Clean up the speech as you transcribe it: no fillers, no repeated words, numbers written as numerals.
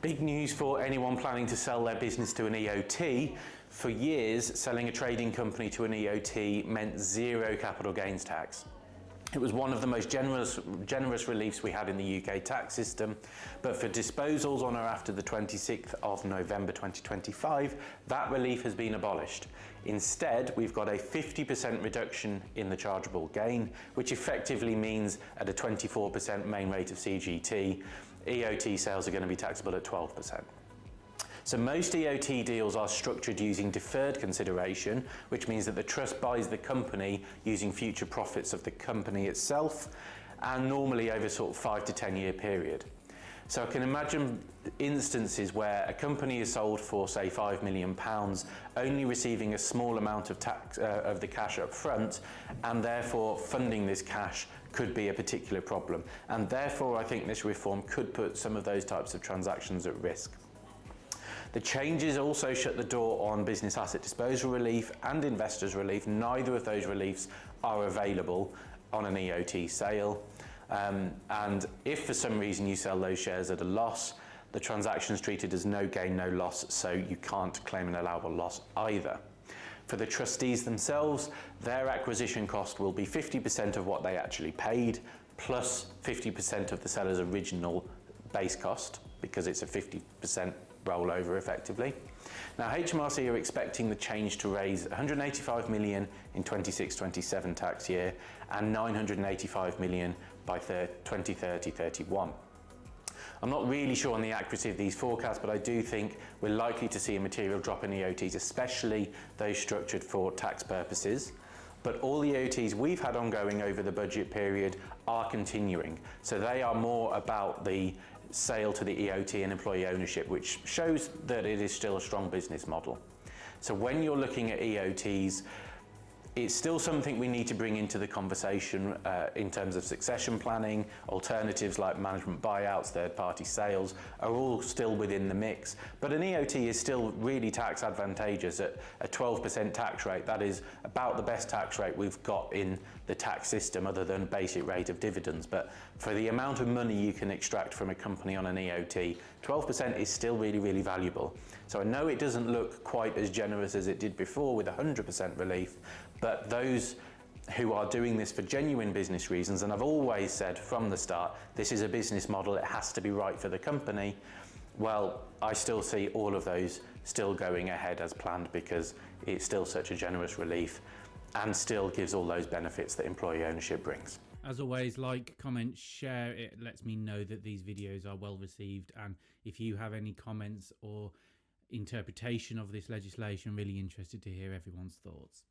Big news for anyone planning to sell their business to an EOT. For years, selling a trading company to an EOT meant zero capital gains tax. It was one of the most generous reliefs we had in the UK tax system, but for disposals on or after the 26th of November 2025, that relief has been abolished. Instead, we've got a 50% reduction in the chargeable gain, which effectively means at a 24% main rate of CGT, EOT sales are going to be taxable at 12%. So most EOT deals are structured using deferred consideration, which means that the trust buys the company using future profits of the company itself, and normally over sort of 5 to 10 year period. So I can imagine instances where a company is sold for, say, £5 million, only receiving a small amount of tax of the cash up front, and therefore funding this cash could be a particular problem. And therefore I think this reform could put some of those types of transactions at risk. The changes also shut the door on business asset disposal relief and investors relief. Neither of those reliefs are available on an EOT sale. And if for some reason you sell those shares at a loss, the transaction is treated as no gain, no loss, so you can't claim an allowable loss either. For the trustees themselves, their acquisition cost will be 50% of what they actually paid, plus 50% of the seller's original base cost, because it's a 50% rollover effectively. Now HMRC are expecting the change to raise 185 million in 26-27 tax year and 985 million by 2030-31. I'm not really sure on the accuracy of these forecasts, but I do think we're likely to see a material drop in EOTs, especially those structured for tax purposes. But all the EOTs we've had ongoing over the budget period are continuing. So they are more about the sale to the EOT and employee ownership, which shows that it is still a strong business model. So when you're looking at EOTs, it's still something we need to bring into the conversation in terms of succession planning. Alternatives like management buyouts, third-party sales are all still within the mix. But an EOT is still really tax advantageous at a 12% tax rate. That is about the best tax rate we've got in the tax system other than basic rate of dividends. But for the amount of money you can extract from a company on an EOT, 12% is still really, really valuable. So I know it doesn't look quite as generous as it did before with 100% relief, but those who are doing this for genuine business reasons, and I've always said from the start, this is a business model, it has to be right for the company, well, I still see all of those still going ahead as planned because it's still such a generous relief and still gives all those benefits that employee ownership brings. As always, like, comment, share. It lets me know that these videos are well received, and if you have any comments or interpretation of this legislation, really interested to hear everyone's thoughts.